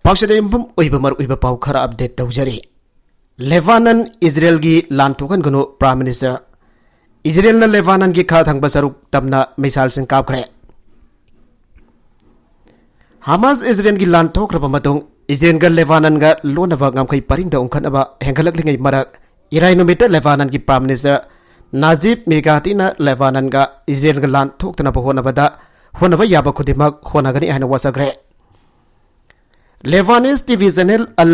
पाक्सदे यमफम ओइबा मर ओइबा पाउ खरा अपडेट तौजरी लेबानन इजराइल की लान थोकन गनो प्राइम मिनिस्टर इजराइल न लेबानन की खा थंग बसरुक तमना मिसाइल सिंह कापखरे हमास इजराइल की लान थोकरब मतुंग इजराइल का लेबानन का लोनबा ngamkhai paring da ungkhanaba hengalaklingai marak irai numita lebanon की प्राइम मिनिस्टर नाजिब मिगाती न लेबानन का इजराइल का लान थोकतना होनबदा होनबा याबा खुदिमक होनगनी हाना wasagre लेबानिस टीवी चैनल अल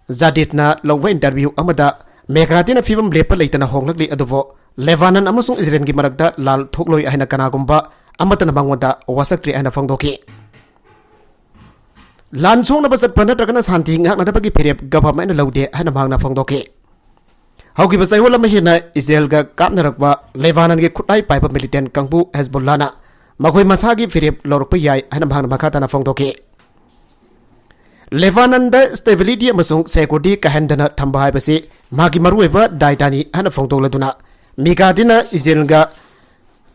जादिदना लौबा इंटरव्यू अमदा मेगातीना फिबम लेपा लेतना होंगलकली अदुबो लेबानन अमसुंग इजराइल की मरकदा लाल थोकलोय हाना कनागुंबा अमतना मंगवदा wasaktri हाना फंगदोकी लान सोंगनबा चटपा नत्रगना शांति ngaknadabagi फेरेब गवर्नमेंट लौदे हाना मांगना फंगदोकी हौकी बसाइवल महिना इजराइल का कापनरकबा लेबानन की खुटाई पाइबा मिलिटेंट कंबू हेजबुल्लाना मखोय मसागी फेरेब लौरकपा याय हाना मांगना मखाताना फंगदोकी लेबानन द स्टेबिलिटी अमसुंग सेक्युरिटी कहंदना थंबा हाइबसे मागी मरुएबा दायतानी हाना फंगदोलदुना मिगादिना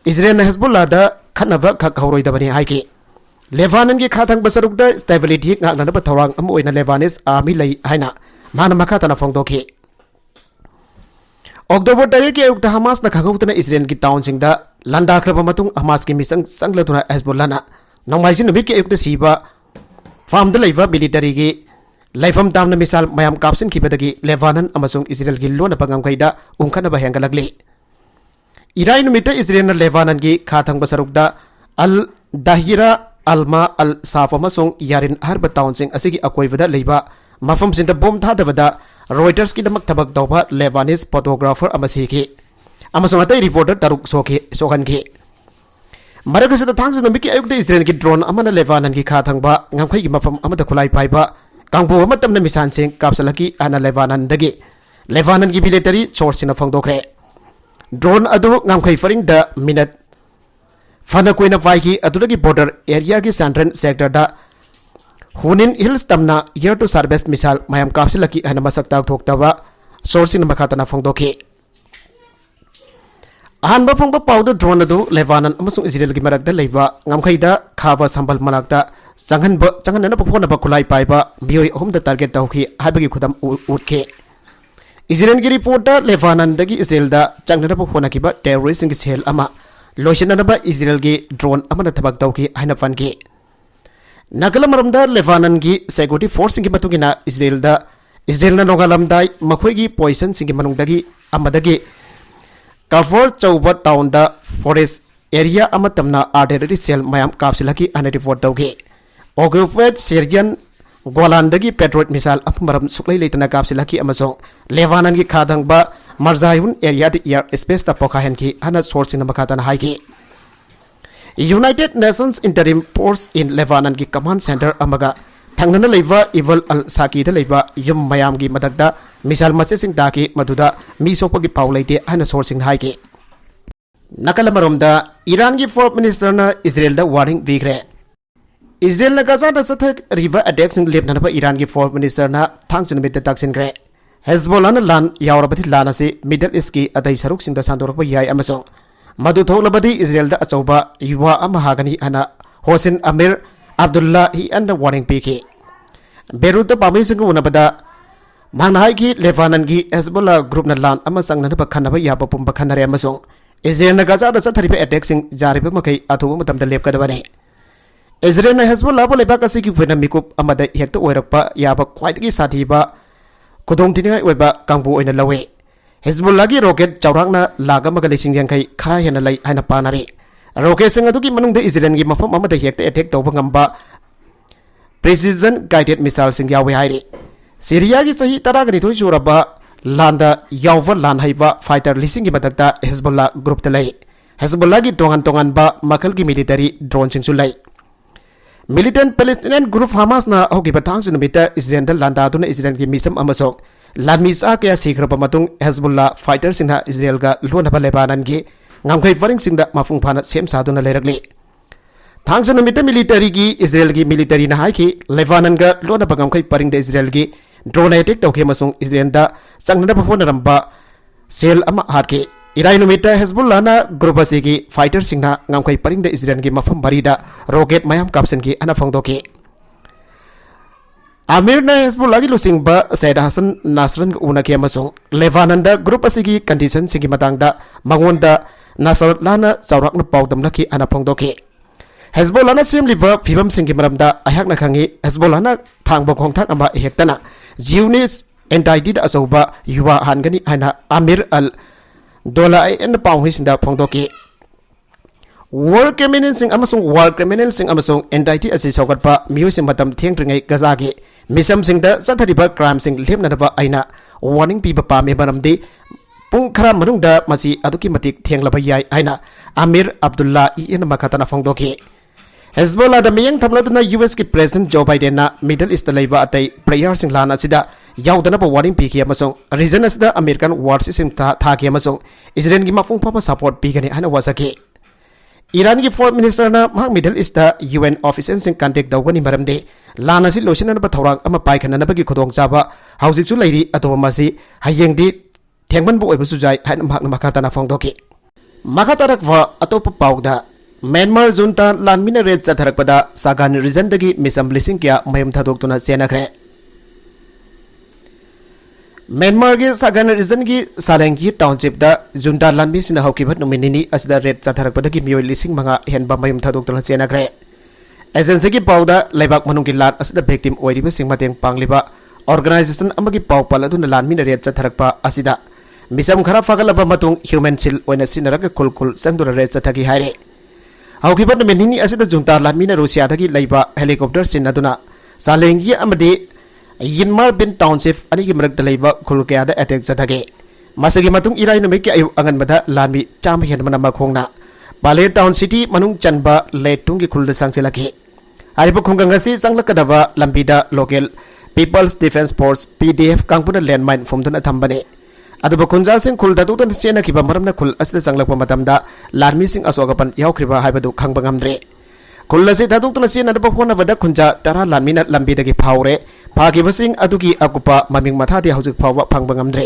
इजराइल हेजबुल्ला द खनबा खक हौरोइदबनी हाइकी लेबानन की खाथंग बसरुक द stability ngaknadaba thorang am oina Lebanese army लई हाइना माना मखाताना फंगदोकी अक्टोबर 3 के उक्त हमास न खगौतना इजराइल की टाउन सिंह द लंदाख्रबा मतुंग हमास की मिसंग संगलदुना हेजबुल्लाना नंगमाइसि नुमित के उक्त सीबा फार्म द लेबा मिलिटरी की लाइफम तामना मिसाल मयाम काप्सिन खिबदगी लेबानन अमसुंग इजराइल की लोन पगमखैदा उंखनबा हेंगलगली इराई नुमित इजराइल न लेबानन की खाथंग बसरुकदा अल दाहिरा अल्मा अल साफ अमसुंग यारिन हरबा टाउन सिंह असिगी अकोइबदा लेबा मफम सिंह बोम थादबदा रॉयटर्स की दमक थबक तौबा लेबानिस फोटोग्राफर अमसिगी अमसुंग अतै रिपोर्टर तरुक सोखनगी मरकस थांग नुमित की अयुक्त इजराइल की ड्रोन अमन लेबानन की खाथंगबा ngamkhai की मफम अमद खुलाई पाइबा कांगबो मतमन मिसान सिंह कापसलकी आना लेबानन की मिलिटरी सोर्स सिना फंगदोखरे ड्रोन अदु ngamkhai फरिंग द मिनट फना कोइना पाइकी अदुदगी बॉर्डर एरिया की सेंट्रल सेक्टर दा हुनिन हिल्स तमना एयर टू सर्विस मिसाइल मयाम कापसलकी आना मसक्ता थोक्तबा सोर्स सिना मखातना फंगदोखी अहनबा फंगबा पाउद ड्रोन अदु लेबानन अमसुंग इजराइल की मरकदा लेबा ngamkhaiदा खाबा संबल मनाकता चंगनना पफोनबा खुलाई पाइबा मियोय अहुमदा टारगेट तौखी हाइबगी खुदम उठके इजराइल की रिपोर्ट लेबानन दगी इजराइल दा चंगनना पफोनकिबा टेररिस्ट की सेल अमा लोइसननबा इजराइल की ड्रोन अमना थबक तौखी हाइना फनके नगल मरमदा लेबानन की सिक्योरिटी फोर्स की मतुगिना इजराइल ना नोगालमदाई मखोयगी पोजिशन सिंगी मनुंगदगी अमदगी कवर चौबा टाउन द फॉरेस्ट एरिया अमतमना आर्टिलरी सेल मयाम कापसिलकी अन रिपोर्ट तौगे ओगुफेट सिरियन गोलानदगी पेट्रोल मिसाइल अमरम सुक्लै लेतना कापसिलकी अमसों लेबानन की खादंगबा मर्जायुन एरिया द एयर स्पेस ता पोखाहन की अन सोर्सिंग मखातन हाइगी United Nations interim force in Lebanon की कमांड सेंटर अमगा थंगनना लेबा इवल अल साकी द लेबा युम मयाम की मदकदा मिसाइल मसेसिंग दाकी मधुदा मी सोपगी पाउ लेते अन सोर्सिंग हाइगी नकल मरोमदा ईरान की फोर्थ मिनिस्टर न इजराइल द वार्निंग दिग्रे इजराइल न गाजा द सथक रिवर अटैक सिंग लेबनबा ईरान की फोर्थ मिनिस्टर न थांगचुन मित तक्सिनग्रे हेजबोला न लान यावरबथि लान असे मिडल ईस्ट की अतै सरुक सिंग द सांदोरप याय अमसों मधु थोलबदी इजराइल द अचौबा युवा अम हागनी अना होसेन अमीर अब्दुल्ला ही अन वार्निंग पीके बेरूत पामी सिंग उनबदा मांगनाई की लेबानन की हेजबोला ग्रुप न लान अम संगनबा खनबा याबा पुंबा खनरे अमसों इजराइल न गाजा द सथरिबा अटैक सिंग जारिबा मखै अथुबा मतमदा लेपकदबने इजराइल न हेजबोला बो लेबा कसी की फेना मिकुप अमदा हेक्ट ओइरकपा याबा क्वाइटगी साथीबा खुदोंग तिनिङाई ओइबा कांगबो ओइना लवे हेजबोला की रॉकेट चौरांगना लाग अमगा लिसिंग यांखै खरा हेना लै हाइना पानारे रॉकेट सिंग अदुगी मनुंग द इजराइल की मफम अमदा हेक्ट अटैक तौबा ngamba प्रिसिजन गाइडेड मिसाइल सिंग यावे हाइरे सीरिया की सही तरागनिथोय सुरबा लांदा यावल लान हाइबा फाइटर लिसिंग की मदकता हेजबोला ग्रुप तलै हेजबोला की तोंगन बा मखल की मिलिटरी ड्रोन सिंग सुलै मिलिटेंट पैलेस्टाइनियन ग्रुप हमास ना होगी बथांग सुनमित इजराइल द लांदा दुना इजराइल की मिसम अमसो लानमिसा के सिखरब मतुंग हेजबोला फाइटर सिंह इजराइल का लोनबा लेबानन की ngamkhai faring सिंह द मफुंग फाना सेम सादुना लेरगले थांग सुनमित मिलिटरी की इजराइल की मिलिटरी ना हाइकी लेबानन का लोनबा ngamkhai paring द इजराइल की ड्रोन अटैक तौखे मसुंग इजराइल द संगनबा फोनरंबा सेल अमा हारके इराई नुमित हेजबुल्ला ना ग्रुप असिगी फाइटर सिंह ngamkhai paring द इजराइल की मफम बरीदा रॉकेट मयाम कापसन की अना फंगदोके Amir na Hezbollah gi lusing ba Said Hassan Nasran una ke amasung Lebanon da group asigi condition sigi matangda mangonda Nasrallah na chawrak na pawdam laki ana phongdoki Hezbollah na semliba phibam singi maramda ahak na khangi Hezbollah na thangba khongthak ama hektana jiunis entity da asoba yuwa hangani ana Amir al Dola en pawhisinda phongdoki war criminal sing amasung war criminal sing amasung entity asi sawgatpa miyosim matam thiengtringai gazagi misam sing da sathariba crime sing lemnadaba aina warning piba pame banamdi pung khara manung da masi aduki matik thienglaba yai aina Amir Abdullah in makatana phongdoki Hezbollah da miyang thamladuna US ki President Joe Biden na Middle East laiba atai prayer sing lana sida yaudana ba warning pi ki amasung reason asda American war system tha ki amasung Israel gi mafung papa support pi gani ana wasaki Iran ki foreign minister na mahak Middle East da UN officials sing contact dawgani maramde lana si lotion na ba thorang ama pai khana na ba gi khodong chaba housing chu lairi atoba masi hayeng di thengman bu oibu sujai han mahak na makata na phongdoki makata rakwa atopa pauda Myanmar junta lanmina red chatharakpada Sagan region dagi misam blessing kya mayum thadoktuna senakre Myanmar gi Sagan region gi Salengi township da junta lanmi sina hawkibat nominini asda red chatharakpada gi miyoi lising manga henba mayum thadoktuna senakre agency gi pauda laibak manung gi lat asda victim oiriba singmateng pangliba organization amagi pawpal aduna lanmina red chatharakpa asida misam khara fagalaba matung human shield oina sinaraka kulkul sangdura red chathagi haire Haukibat menini asida junta lanmina Russia dagi laiba helicopter sinaduna Salengi amadi Yinmar bin township ani gi marak laiba khulkya da attack jathage masagi matung irai no meki ayu angan bada lanmi cham hen mana makhongna Bale town city manung chanba letung gi khulda sangselaki ariba khungangasi sanglakadaba lambida local People's Defense Force PDF kangpuna landmine fomduna thambane aduba kunja sing khul datu tan sena kiba maramna khul asda sanglakpa matamda larmi sing asogapan yaukriba haibadu khangba ngamdre khullasi datu tan sena daba phona bada kunja tara lamina lambi dagi phaure phagi basing adugi akupa maming matha de haujik phawba phangba ngamdre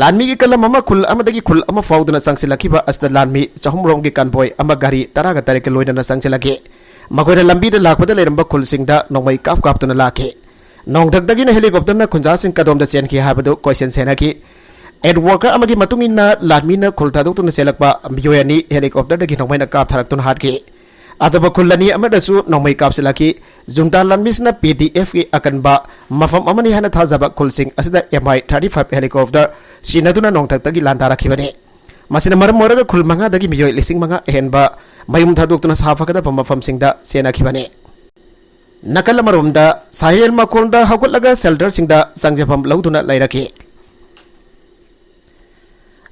lanmi gi kalam ama khul amadagi khul ama fawduna sangsilakiba asda lanmi chahumrong gi kanboy ama gari tara ga tare ke loidana sangsilaki magoira lambi da lakpada leramba khul singda nongmai kap kap tuna lake nongdak dagi na helicopter na kunja sing kadom da sen ki habadu question senaki Ed worker amagi matungina lanmina khulta doktuna selakpa miyoyani helicopter dagi nongmai na kap tharaktun hatki ataba khullani amadasu nongmai kap selaki junta lanmisna PDF ki akanba mafam amani hana thajaba khulsing asida Mi-35 helicopter sinaduna nongtak dagi landara khibane masina maram moraga khul manga dagi miyoy lising manga henba mayum thadoktuna safakada mafam singda sena khibane nakal marumda sahel makonda hagulaga shelter singda sangjapam lauduna lairaki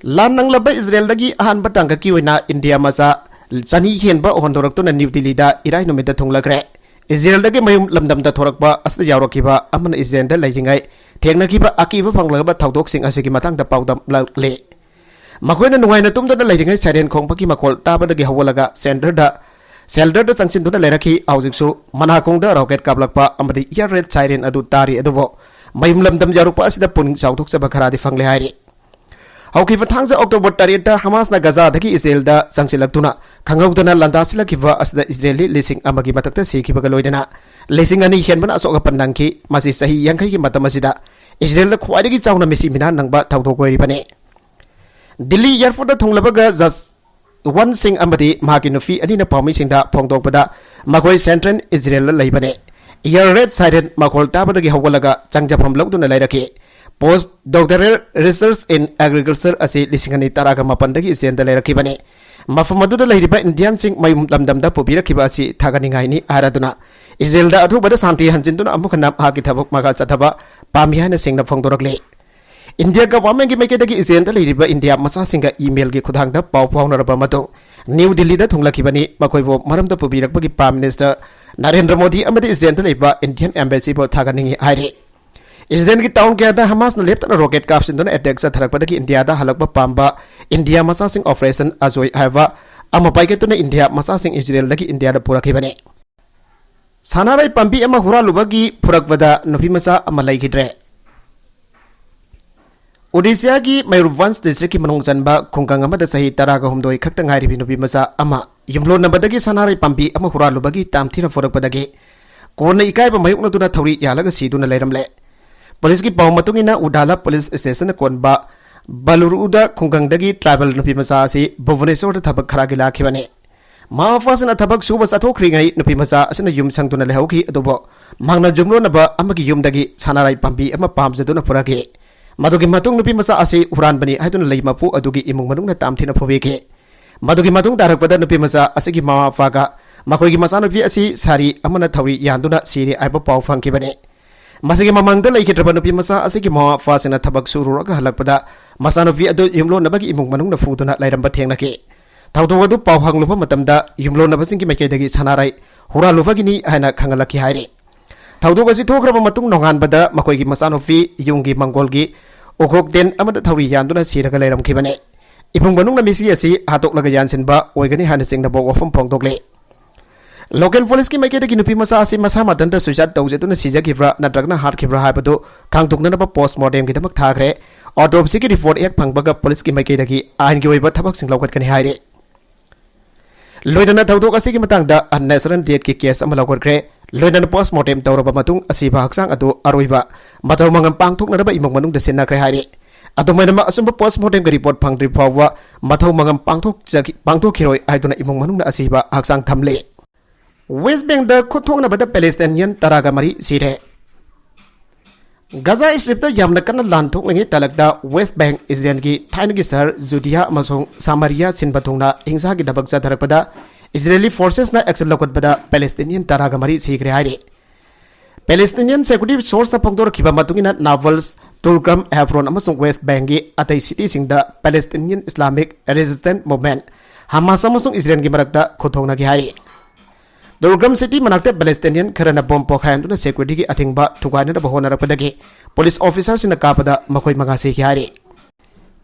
Lan nang laba Israel lagi ahan batang ka kiwina India masa chani henba hondorok to na New Delhi da irai no meda thonglagre Israel lagi mayum lamdam da thorakba asda yawrakiba amana Israel da laihingai thengna kiba akiba phanglagba thawdok sing asigi matang da pawdam le makoina nungai na tumda da laihingai siren khongpa ki makol taba da gi hawalaga shelter da changsin duna lairaki aujiksu mana kongda rocket kablakpa amadi air raid siren adu tari adubo mayum lamdam yarukpa asida puning chawthok sa bakhara di phangle hairi Hauki fatangza October 30 Hamas na Gaza dagi Israel da sangsilaktuna khangawdana landasila kiwa asda Israeli lising amagi matakta sikiba galoidana lising ani henbana asoga pandangki masi sahi yangkai ki matamasida Israel da khwaidagi chawna mesi mina nangba thawdo koiri bane Delhi airport da thonglabaga jas one sing amadi magi nufi ani na pawmi singda phongdokpada makoi central Israel laibane air raid siren makol tabadagi hawalaga changjapam lawduna lairaki Post Doctoral Research in Agriculture asi lisingani taraga mapandagi Israel da lairaki mafamadu da lairiba Indian sing mayum lamdam da pobira kiba asi thagani ngai ni araduna Israel da athu bada santi hanjinduna amukana haki thabok maga chataba pamihana singna phongdorakle India government gi meke dagi Israel da lairiba India masa singa email gi khudang da paw pawnaraba matung New Delhi da thunglakibani makoibo maram da pobirakbagi Prime Minister Narendra Modi amadi Israel da laiba Indian embassy bo thagani haire Israel ki town ke ada Hamas na left na rocket caps indon attack sa tharakpada ki India da halakba pamba India masasing operation azoi haiwa amapai ke tuna India masasing Israel lagi India da pura khibane sanarai pambi ama hura lubagi purakbada nufi masa amalai gidre Odisha ki Mayurbhanj district ki manung janba khungkang amada sahi taraga humdoi khakta ngairi bi nufi masa ama yumlo nabadagi sanarai pambi ama hura lubagi tamthina forakpadagi cone इकायब मायोक्नदुना थौरी यालगा सिदुना लेरमले police की पाव मतुंगिना उडाला police station कोनबा बलुरुदा खुंगंगदगी tribal नुपी मचा असि भुवनेश्वर थबक खरागी लाखिबने माफासना थबक सुबा चथोख्रिङै नुपी मचा असना yum संगदुना लेहौखि अदुबो मांगना जुमरोनबा अमगी युमदगी सानाराई पाम्बी अमा पामजदुना पुरागे मदुगी मतुंग नुपी मचा असि उरानबनी हाइदुना लेमपु अदुगी इमुंग मनुंगना तामथिना फोबेगे मदुगी मतुंग तारकपदा नुपी मचा असगी मावाफागा मखोइगी मचानुपी असि सारी अमना थौरी यान्दुना सिरि आइबा पाव फंखिबने मसिगी ममंगदा लेखिद्रबा नुपी मचा असगी मावाफासिना थबक सुरुरगा हलकपदा मचानुपी अदु युमलोनबगी इमुंग मनुंगना फुदुना लैरंबा थेंगनके थौदोग अदु पाव हंगलुबा मतमदा युमलोनबसिंगी मैकेदगी सानाराई हुरालुबगिनी हाइना खंगलकी हाइरे थौदोग असि थोख्रबा मतुंग नोंगानबदा मखोइगी मचानुपी युंगी मंगोलगी ओखोकदेन अमदा थौरी यान्दुना सिरगा लैरमखिबने इमुंग मनुंगना मिसी असि हातोकलगा यानसिनबा ओइगनी हाना सिंगनबो वफम फोंदोगले लोकल पुलिस की मैकेदगी नुपी मचा असि मसा मदनदा सुइसाइड तौजेदुना सिजगिब्रा नत्रगना हारखिब्रा हाबदु खांगदोगनबा पोस्टमार्टम गिदमक थाग्रे ऑटोप्सी की रिपोर्ट एक फंगबगा पुलिस की मैकेदगी आइनगी ओइबा थबक सिंग लौगतकनि हाइरे लोइदना थौदोग असिगी मतंगदा अननेचुरल डेथ की केस अमा लौगतग्रे लोइदना पोस्टमार्टम तौरबा मतुंग असिबा हक्सांग अदु अरोइबा मथौ मंगम पांगथोकनरबा इमुंग मनुंगदा सिन्नाख्रे हाइरे अदुमैनमा असुंबा पोस्टमार्टम की रिपोर्ट फंगद्रि फावबा मथौ मंगम पांगथोखिरोइ हाइदुना इमुंग मनुंगदा असिबा हक्सांग थमले वेस्ट बैंक खुथोंगनबदा पैलेस्टाइनियन तरागा मरी सिरे गजा स्ट्रिप्ता यामना कन्ना लानथोंगै तलकदा वेस्ट बैंक इजराइल की थाइनगी शहर जुदिया अमसोंग सामरिया सिनबथोंगना हिंसा की दबक जाथरकपदा इजरायली फोर्सेसना एक्शन लौकतबदा पैलेस्टाइनियन तरागा मरी सिग्रे हाइरे पैलेस्टाइनियन सिक्योरिटी सोर्सना फोंदोरखिबा मतुंगिना नावल्स तुलक्रम हेफ्रोन अमसोंग वेस्ट बैंक की अतै सिटीसिंगदा Palestinian Islamic resistant movement Hamas अमसोंग इजराइल की मरकता खुथोंगनागी हाइरे दुर्गम सिटी मनाक्ते पैलेस्टाइनियन खरना बम पोखायनदुना सिक्योरिटी की अथिंगबा थुगाइनदबा होनरपदगी पुलिस ऑफिसर सिना कापदा मखोइ मंगा सिखि हाइरे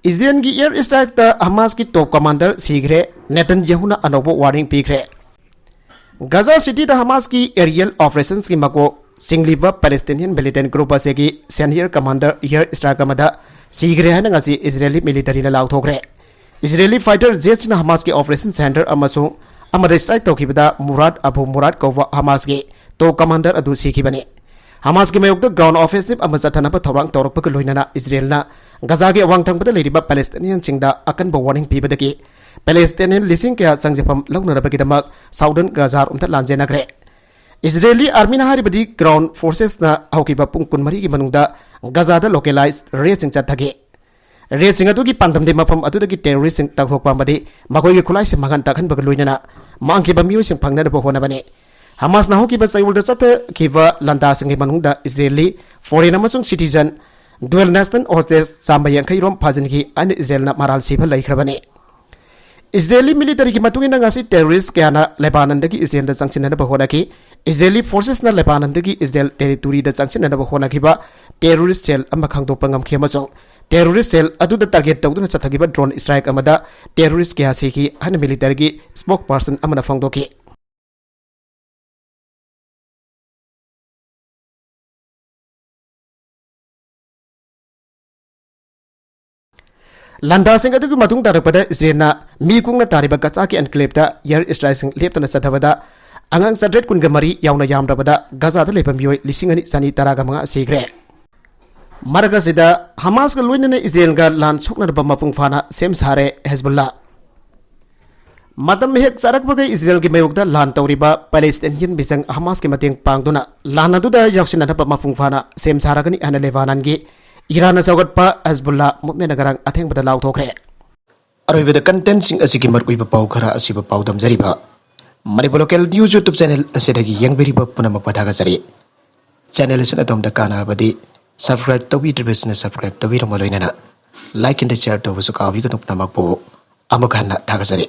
इजराइल की एयर स्ट्राइक ता हमास की टॉप कमांडर सिग्रे नेतन्याहुना अनोबो वार्निंग पीखरे गजा सिटी दा हमास की एरियल ऑपरेशंस की मको सिंगलिबा पैलेस्टाइनियन मिलिटेंट ग्रुप असेगी सीनियर कमांडर एयर स्ट्राइक अमदा सिग्रे हाना ngasi इजरायली मिलिटरी ला लाउथोखरे इजरायली फाइटर जेट्स ना हमास की ऑपरेशन सेंटर अमसु अमदा स्ट्राइक तौखिबदा मुराद अबू मुराद कौवा हमास के तो कमांडर अदु सिखिबने हमास के मयोक्ता ग्राउंड ऑफेंसिव अमजा थनबा थौरांग तौरकपक लोइनना इजरायलना गजा के अवांगथंगबदा लेरिबा पैलेस्टाइनियन सिंगदा अकनबा वार्निंग पीबदगी पैलेस्टाइनियन लिसिंग कया संजफम लौनरबगिदमक साउदर्न गजा उमता लांजेनग्रे इजरायली आर्मी ना हारिबदी ग्राउंड फोर्सेस ना हौकिबा पुंग कुनमरी की मनुंगदा गजादा लोकलाइज रेसिंग चथगे रेसिंग अदुगी पांदमदे मफम अदुदगी टेररिस्ट तगथोकपामदि मखोइगी खुलाइसे मांगन तखनबग लोइनना मांगखिबा मियोइसिंग फंगनबो होनबने हमास ना हौकिबा चैवुलदा चथखिबा लंदासिंगि मनुंगदा इजरायली फॉरेन अमसुंग सिटीजन डुअल नेशनल होस्टेज चांबा यांखैरोम फाजिनगी अन इजरायलना माराल सिबा लैख्रबने इजरायली मिलिटरी की मतुंगिना ngasi टेररिस्ट कयाना लेबाननदगी इजरायलदा चंगसिननबा होनाखि इजरायली फोर्सेस ना लेबाननदगी इजरायल टेरिटोरी दा चंगसिननबा होनाखिबा टेररिस्ट सेल अमा खांदोकपा ngamkhe अमसुंग टेररिस्ट सेल अदुदा टारगेट तौदुना चथगिबा ड्रोन स्ट्राइक अमदा टेररिस्ट कया सिखि हन मिलिटरी की स्पोक पर्सन अमना फोंदोखि लंदासिंग अदुगु मतुंग तारकपदा इजरायलना मीकुंगना तारिबा गचा की एनक्लेवदा एयर स्ट्राइकिंग लेपतना चथबदा अंगांग सड्रेट कुनगा मरी यावना यामरबदा गजादा लेबा मियोय लिसिंग अनि सनी तरागा मंगा सिग्रे मरगसिदा हमास का लोइनने इजरायल का लान सोकनरबा मपुंग फाना सेम सारे हेजबुल्ला मतम हेक सरकबगा इजरायल की मयोगदा लान तौरिबा पैलेस्टाइनियन बिसंग हमास के मतेंग पांगदुना लान अदुदा यावसिननबा मपुंग फाना सेम सारागनी अन लेबानन की ईरान सौगटपा हेजबुल्ला मुवमेंट गरंग अथेंगबदा लाउथोखरे अरोइबदा कंटेंट सिंग असिगी मरकुइबा पाउ खरा असिबा पाउ दमजरिबा Manipur local news YouTube channel असेदगी यंगबेरिबा पुनमक पथागजरी चैनल असिना तोमदा कानारबदी सब्सक्राइब तौबीद्रिबसिना सब्सक्राइब तौबीरमलोइनना लाइक एंड शेयर तौबसु काबिगनु पुनमकपो अमक हन्ना थागजरी।